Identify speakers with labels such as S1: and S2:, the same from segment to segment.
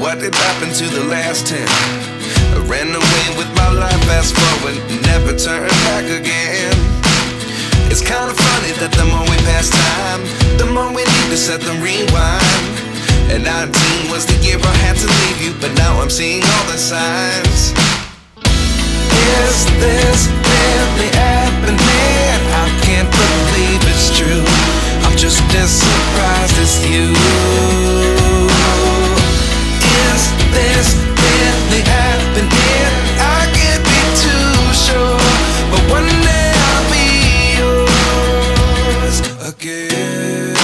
S1: what did happen to the last 10? I ran away with my life, fast forward, never turn back again. It's kind of funny that the more we pass time, the more we need to set them rewind. And 19 was the year I had to leave you, but now I'm seeing all the signs. Is this really happening? I can't believe it's true. I'm just as surprised as you. Is this really happening? I can't be too sure, but one day I'll be yours again.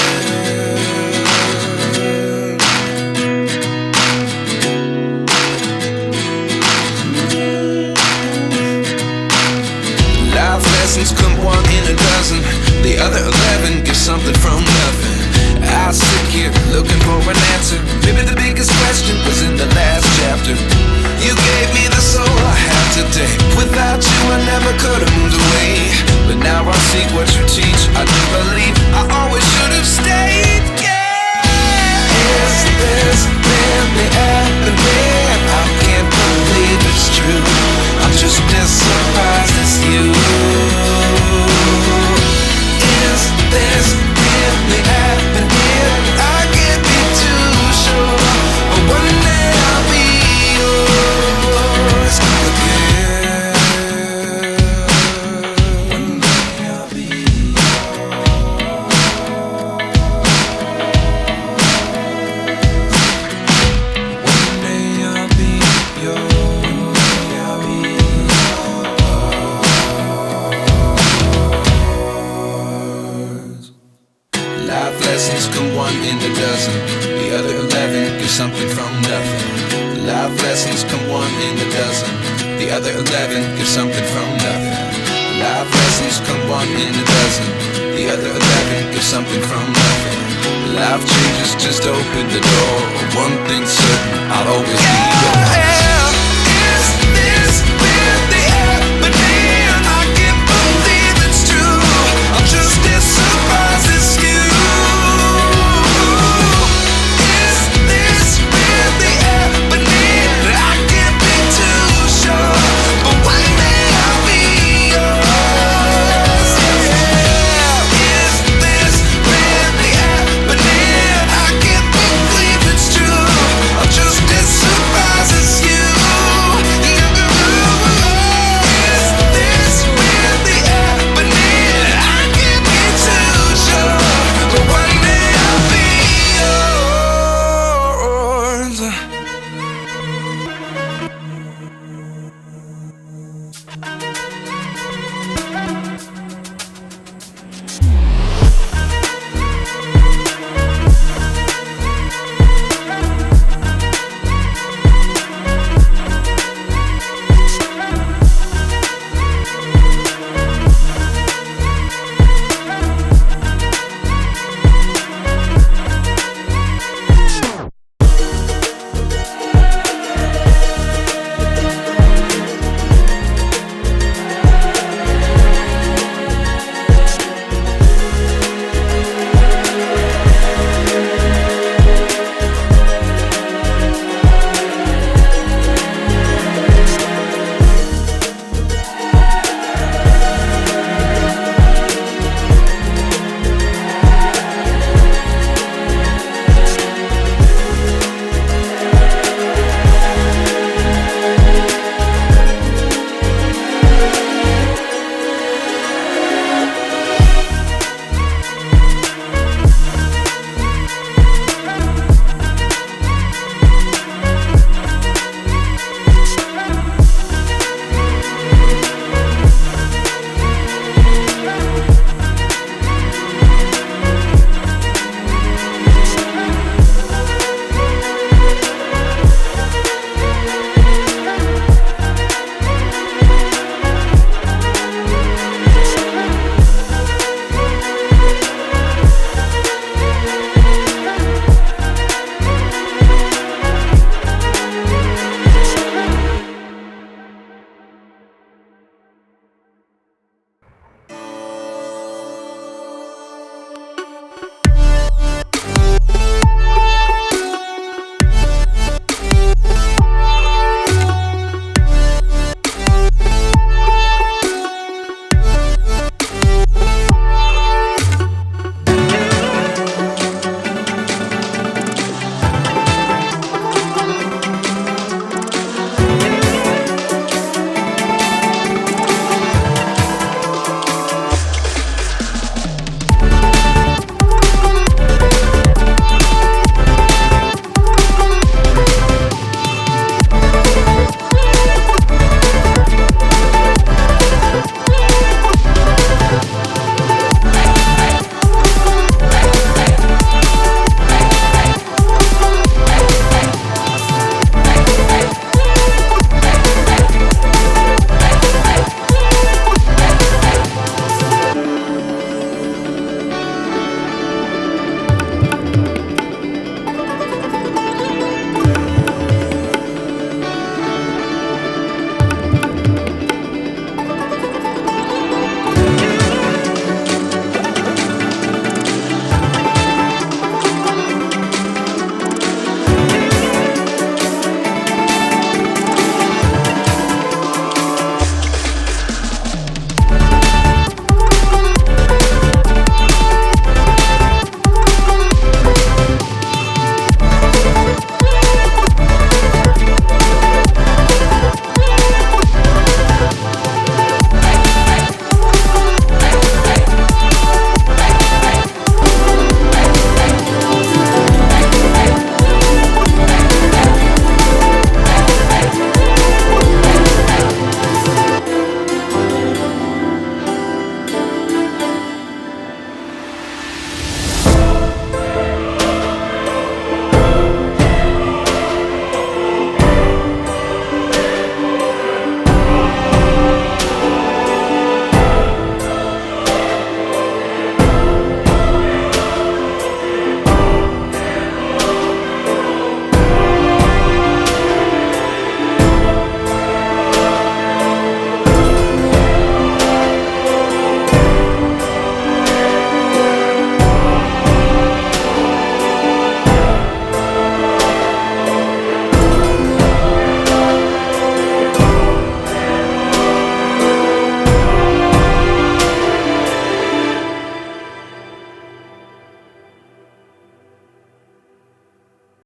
S1: Life lessons come one in a dozen. The other 11 get something from nothing. I sit here looking for an answer. Maybe the biggest question was in the last chapter. You gave me the soul I have today. Without you I never could have moved away. But now I see what you teach. I do believe I always should have stayed. Yeah. Is this really happening? I can't believe it's true. I'm just as surprised as you. Is this really happening? I can't be too sure, but one day I'll be yours again. One day I'll be yours. One day I'll be yours. One day I'll be yours. Life lessons come one in a dozen. The other 11 give something from nothing. Life lessons come one in a dozen. The other 11 give something from nothing. Life lessons come one in a dozen. The other 11 give something from nothing. Life changes just open the door. One thing's certain, I'll always be